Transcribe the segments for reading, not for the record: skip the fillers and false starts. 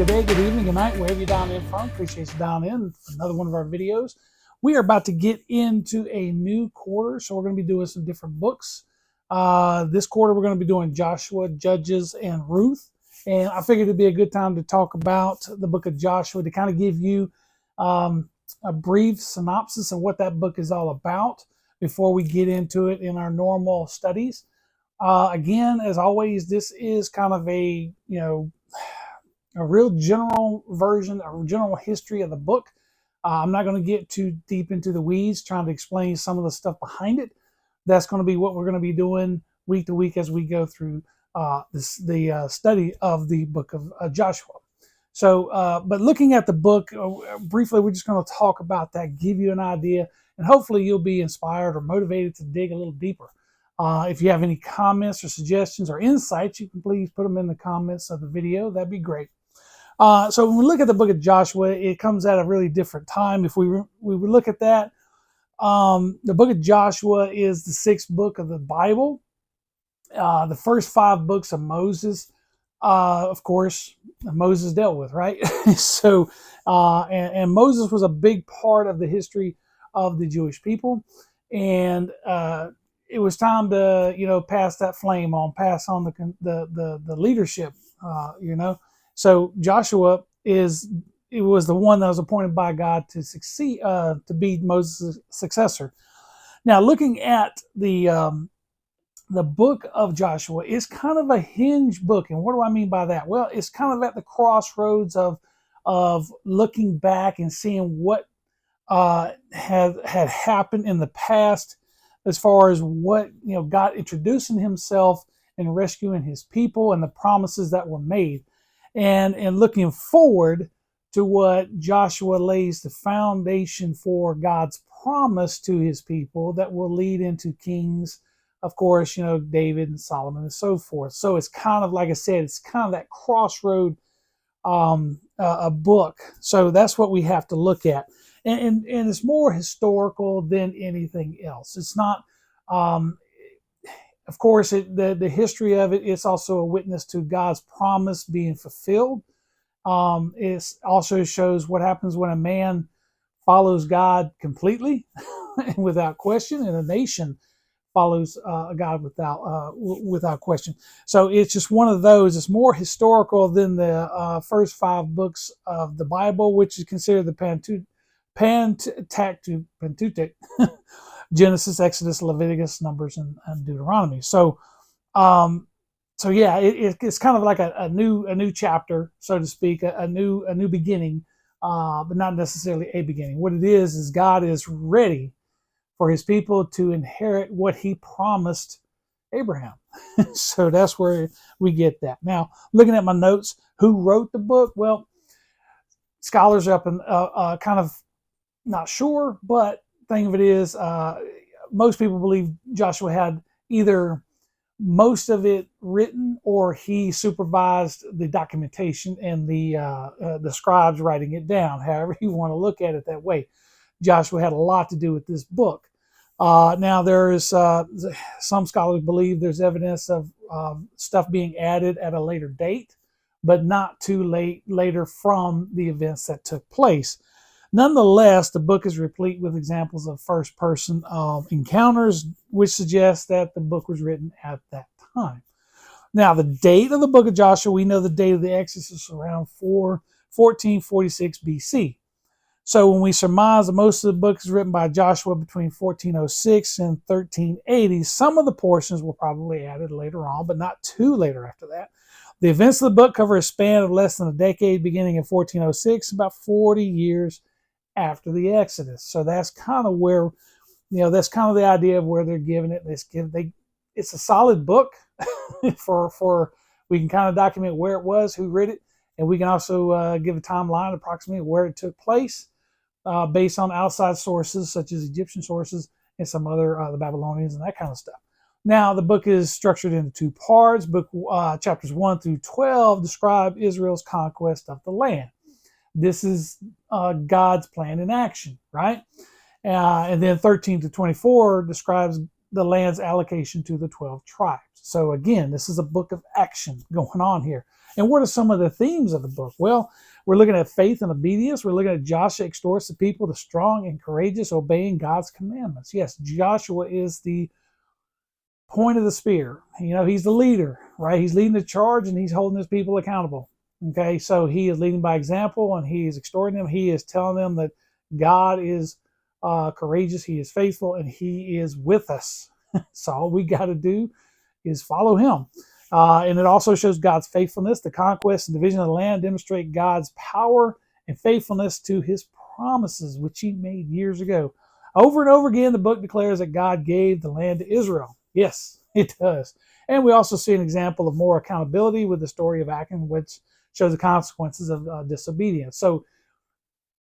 good day, good evening, good night, wherever you're down in from. Appreciate you down in another one of our videos. We are about to get into a new quarter, so we're going to be doing some different books. This quarter, we're going to be doing Joshua, Judges, and Ruth. And I figured it'd be a good time to talk about the book of Joshua to kind of give you a brief synopsis of what that book is all about before we get into it in our normal studies. Again, as always, this is kind of a real general version, a general history of the book. I'm not going to get too deep into the weeds trying to explain some of the stuff behind it. That's going to be what we're going to be doing week to week as we go through the study of the book of Joshua. So, but looking at the book briefly, we're just going to talk about that, give you an idea, and hopefully you'll be inspired or motivated to dig a little deeper. If you have any comments or suggestions or insights, you can please put them in the comments of the video. That'd be great. So when we look at the book of Joshua, it comes at a really different time. If we look at that, the book of Joshua is the sixth book of the Bible. The first five books of Moses, of course, Moses dealt with, right? So, and Moses was a big part of the history of the Jewish people. And it was time to, pass that flame on, pass on the leadership, So Joshua was the one that was appointed by God to succeed, to be Moses' successor. Now, looking at the book of Joshua is kind of a hinge book, and what do I mean by that? Well, it's kind of at the crossroads of looking back and seeing what had happened in the past, as far as what God introducing Himself and rescuing His people and the promises that were made. And looking forward to what Joshua lays the foundation for God's promise to His people that will lead into Kings, of course, David and Solomon and so forth. So it's kind of, like I said, it's kind of that crossroad a book. So that's what we have to look at. And it's more historical than anything else. It's not, of course, the history of it is also a witness to God's promise being fulfilled. It also shows what happens when a man follows God completely and without question, and a nation follows God without question. So it's just one of those. It's more historical than the first five books of the Bible, which is considered the Pentateuch, Genesis, Exodus, Leviticus, Numbers, and Deuteronomy. So, it's kind of like a new chapter, so to speak, a new beginning, but not necessarily a beginning. What it is God is ready for His people to inherit what He promised Abraham. So that's where we get that. Now, looking at my notes, who wrote the book? Well, scholars are up and kind of not sure, but thing of it is, most people believe Joshua had either most of it written or he supervised the documentation and the scribes writing it down. However you want to look at it that way, Joshua had a lot to do with this book. Now there is some scholars believe there's evidence of stuff being added at a later date, but not too later from the events that took place. Nonetheless, the book is replete with examples of first-person encounters, which suggests that the book was written at that time. Now, the date of the book of Joshua, we know the date of the Exodus is around 1446 BC. So when we surmise that most of the book is written by Joshua between 1406 and 1380, some of the portions were probably added later on, but not too later after that. The events of the book cover a span of less than a decade, beginning in 1406, about 40 years after the Exodus. So that's kind of where, that's kind of the idea of where they're giving it. It's a solid book for we can kind of document where it was, who read it, and we can also give a timeline approximately where it took place based on outside sources such as Egyptian sources and some other the Babylonians and that kind of stuff. Now the book is structured into two parts. Chapters 1 through 12 describe Israel's conquest of the land. This is God's plan in action, right? And then 13 to 24 describes the land's allocation to the 12 tribes. So again, this is a book of action going on here. And what are some of the themes of the book? Well, we're looking at faith and obedience. We're looking at Joshua extorts the people to strong and courageous, obeying God's commandments. Yes, Joshua is the point of the spear. He's the leader, right? He's leading the charge and he's holding his people accountable. Okay, so he is leading by example and he is exhorting them. He is telling them that God is courageous, he is faithful, and he is with us. So all we got to do is follow him. And it also shows God's faithfulness. The conquest and division of the land demonstrate God's power and faithfulness to his promises, which he made years ago. Over and over again, the book declares that God gave the land to Israel. Yes, it does. And we also see an example of more accountability with the story of Achan, which shows the consequences of disobedience. So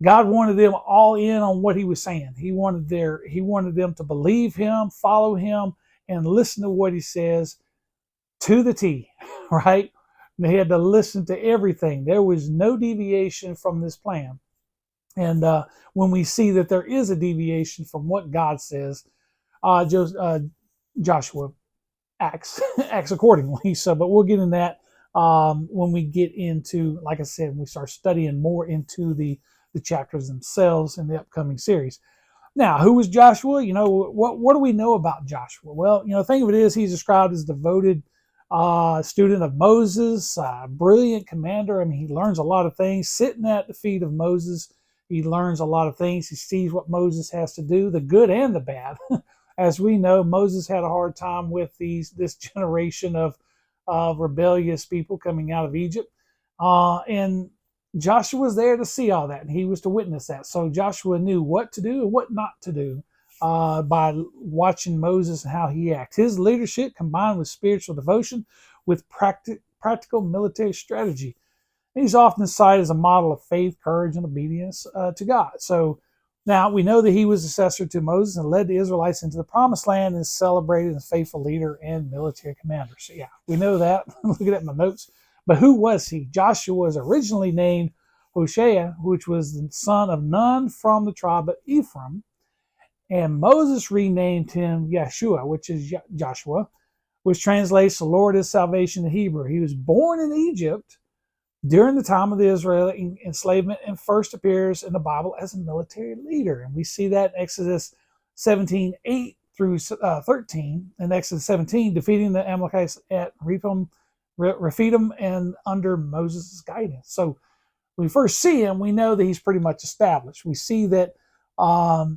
God wanted them all in on what he was saying. He wanted them to believe him, follow him, and listen to what he says to the T, right? They had to listen to everything. There was no deviation from this plan. And when we see that there is a deviation from what God says, Joshua acts accordingly. So, but we'll get in that when we get into, like I said, when we start studying more into the chapters themselves in the upcoming series. Now, who was Joshua? What do we know about Joshua? Well, the thing of it is, he's described as devoted student of Moses, brilliant commander. I mean, he learns a lot of things. Sitting at the feet of Moses, he learns a lot of things. He sees what Moses has to do, the good and the bad. As we know, Moses had a hard time with this generation of rebellious people coming out of Egypt. And Joshua was there to see all that, and he was to witness that. So Joshua knew what to do and what not to do by watching Moses and how he acts. His leadership combined with spiritual devotion with practical military strategy. And he's often cited as a model of faith, courage, and obedience to God. So now we know that he was successor to Moses and led the Israelites into the promised land and is celebrated as a faithful leader and military commander. So yeah, we know that. Looking at my notes. But who was he? Joshua was originally named Hoshea, which was the son of Nun from the tribe of Ephraim. And Moses renamed him Yeshua, which is Joshua, which translates the Lord is salvation in Hebrew. He was born in Egypt during the time of the Israeli enslavement and first appears in the Bible as a military leader. And we see that in Exodus 17:8 through 13, and Exodus 17, defeating the Amalekites at Rephidim and under Moses' guidance. So when we first see him, we know that he's pretty much established. We see that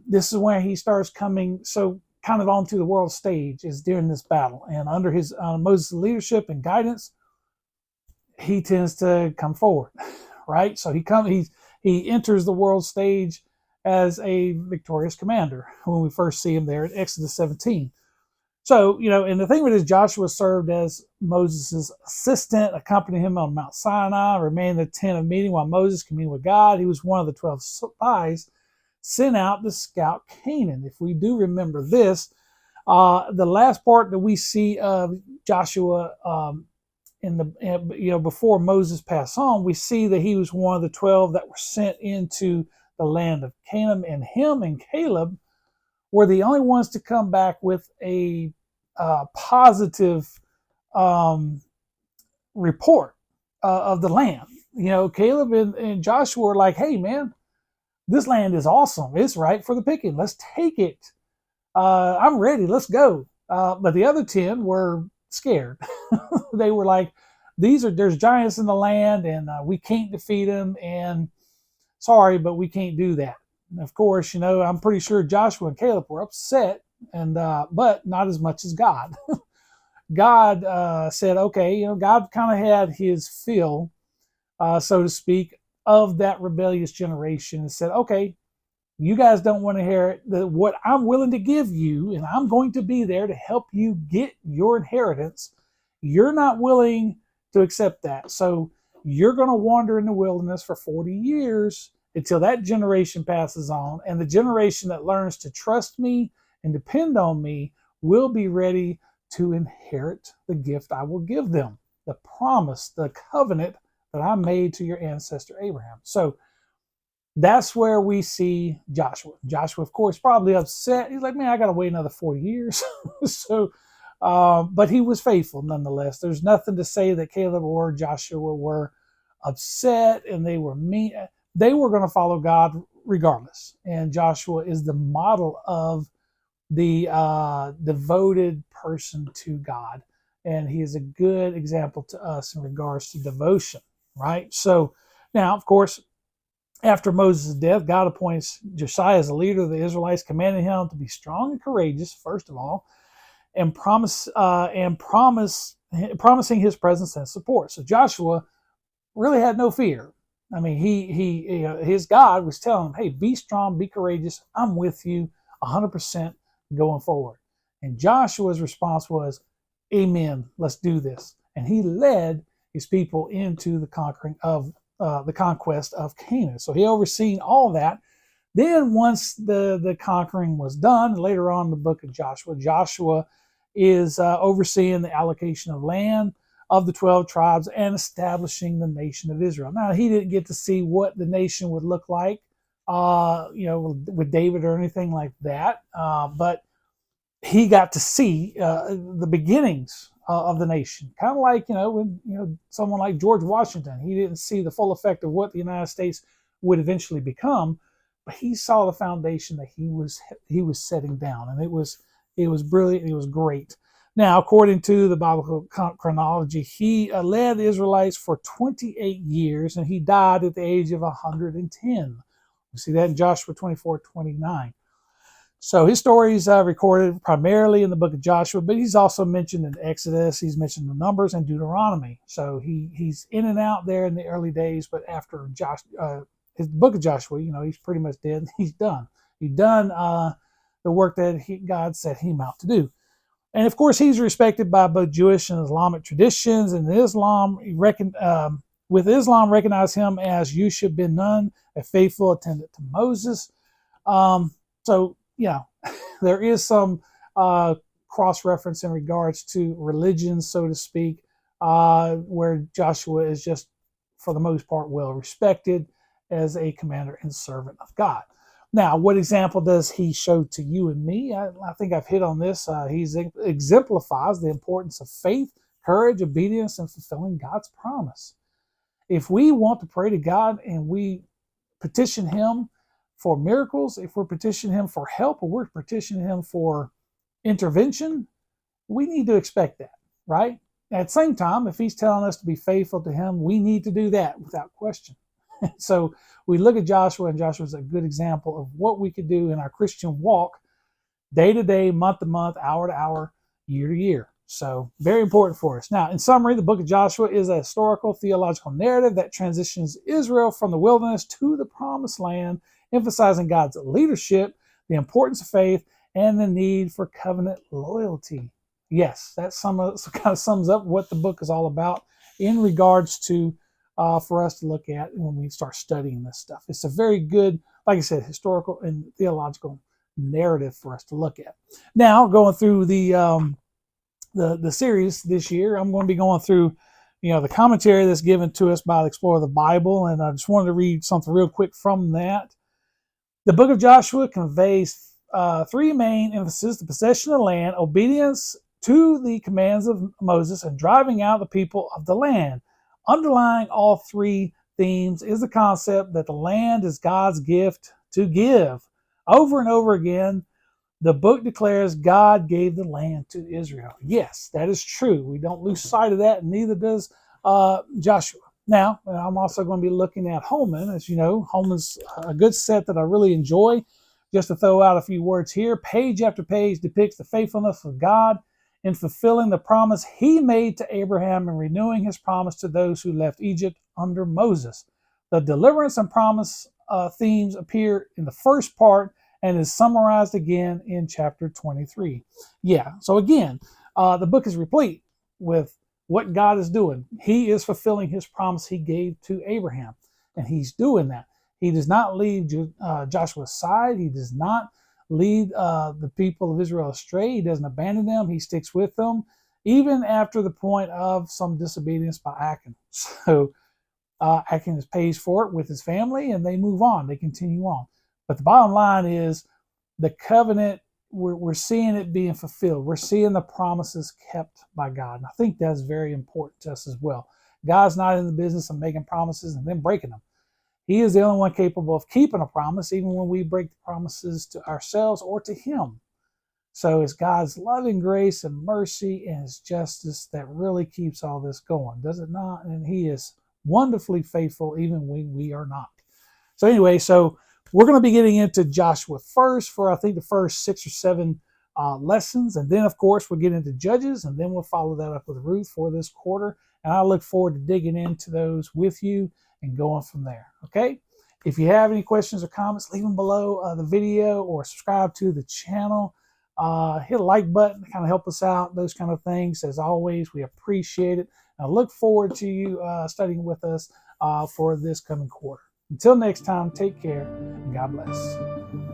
this is where he starts coming so kind of onto the world stage is during this battle. And under his Moses' leadership and guidance, he tends to come forward, right? So he enters the world stage as a victorious commander when we first see him there in Exodus 17. So, and the thing with this, Joshua served as Moses' assistant, accompanied him on Mount Sinai, remained in the tent of meeting while Moses communed with God. He was one of the 12 spies sent out to scout Canaan. If we do remember this, the last part that we see of Joshua before Moses passed on, we see that he was one of the 12 that were sent into the land of Canaan, and him and Caleb were the only ones to come back with a positive report of the land. Caleb and Joshua were like, hey, man, this land is awesome. It's right for the picking. Let's take it. I'm ready. Let's go. But the other 10 were scared. They were like, there's giants in the land and we can't defeat them. And sorry, but we can't do that. And of course, I'm pretty sure Joshua and Caleb were upset, and but not as much as God. God said, okay, God kind of had his fill, so to speak, of that rebellious generation and said, okay, you guys don't want to hear what I'm willing to give you, and I'm going to be there to help you get your inheritance. You're not willing to accept that. So you're going to wander in the wilderness for 40 years until that generation passes on. And the generation that learns to trust me and depend on me will be ready to inherit the gift I will give them, the promise, the covenant that I made to your ancestor Abraham. So That's where we see Joshua. Joshua, of course, probably upset. He's like, man, I got to wait another 40 years. So, but he was faithful nonetheless. There's nothing to say that Caleb or Joshua were upset and they were mean. They were going to follow God regardless. And Joshua is the model of the devoted person to God. And he is a good example to us in regards to devotion, right? So now, of course, after Moses' death, God appoints Josiah as the leader of the Israelites, commanding him to be strong and courageous, first of all, and promising his presence and support. So Joshua really had no fear. I mean, his God was telling him, "Hey, be strong, be courageous. I'm with you, 100% going forward." And Joshua's response was, "Amen. Let's do this." And he led his people into the conquest of Canaan. So he overseen all that. Then once the conquering was done, later on in the book of Joshua, Joshua is overseeing the allocation of land of the 12 tribes and establishing the nation of Israel. Now, he didn't get to see what the nation would look like, with David or anything like that, but he got to see the beginnings of the nation. Kind of like, when someone like George Washington, he didn't see the full effect of what the United States would eventually become, but he saw the foundation that he was setting down, and it was brilliant. It was great. Now, according to the biblical chronology, he led the Israelites for 28 years, and he died at the age of 110. We see that in Joshua 24:29. So his story is recorded primarily in the book of Joshua, but he's also mentioned in Exodus. He's mentioned in Numbers and Deuteronomy. So he's in and out there in the early days, but after his book of Joshua, he's pretty much dead. He's done. He's done the work that God set him out to do. And of course, he's respected by both Jewish and Islamic traditions. And with Islam, recognize him as Yusuf bin Nun, a faithful attendant to Moses. So, there is some cross-reference in regards to religion, so to speak, where Joshua is just, for the most part, well respected as a commander and servant of God. Now, what example does he show to you and me? I think I've hit on this. He exemplifies the importance of faith, courage, obedience, and fulfilling God's promise. If we want to pray to God and we petition him for miracles, if we're petitioning him for help, or we're petitioning him for intervention, we need to expect that, right? At the same time, if he's telling us to be faithful to him, we need to do that without question. So we look at Joshua, and Joshua is a good example of what we could do in our Christian walk, day to day, month to month, hour to hour, year to year. So very important for us. Now, in summary, the book of Joshua is a historical theological narrative that transitions Israel from the wilderness to the promised land, emphasizing God's leadership, the importance of faith, and the need for covenant loyalty. Yes, that kind of sums up what the book is all about in regards to for us to look at when we start studying this stuff. It's a very good, like I said, historical and theological narrative for us to look at. Now, going through the series this year, I'm going to be going through the commentary that's given to us by the Explorer of the Bible, and I just wanted to read something real quick from that. The book of Joshua conveys three main emphases: the possession of land, obedience to the commands of Moses, and driving out the people of the land. Underlying all three themes is the concept that the land is God's gift to give. Over and over again, the book declares God gave the land to Israel. Yes, that is true. We don't lose sight of that, and neither does Joshua. Now, I'm also going to be looking at Holman. As you know, Holman's a good set that I really enjoy. Just to throw out a few words here, page after page depicts the faithfulness of God in fulfilling the promise he made to Abraham and renewing his promise to those who left Egypt under Moses. The deliverance and promise themes appear in the first part and is summarized again in chapter 23. Yeah, so again, the book is replete with what God is doing. He is fulfilling his promise he gave to Abraham, and he's doing that. He does not leave Joshua's side. He does not lead the people of Israel astray. He doesn't abandon them. He sticks with them, even after the point of some disobedience by Achan. So Atkins pays for it with his family, and they move on. They continue on. But the bottom line is the covenant, we're seeing it being fulfilled. We're seeing the promises kept by God. And I think that's very important to us as well. God's not in the business of making promises and then breaking them. He is the only one capable of keeping a promise, even when we break the promises to ourselves or to Him. So it's God's loving grace and mercy and His justice that really keeps all this going, does it not? And He is wonderfully faithful even when we are not. So anyway, so we're going to be getting into Joshua first for I think the first 6 or 7 lessons. And then, of course, we'll get into Judges, and then we'll follow that up with Ruth for this quarter. And I look forward to digging into those with you and going from there. Okay? If you have any questions or comments, leave them below the video or subscribe to the channel. Hit a like button to kind of help us out, those kind of things. As always, we appreciate it. I look forward to you studying with us for this coming quarter. Until next time, take care and God bless.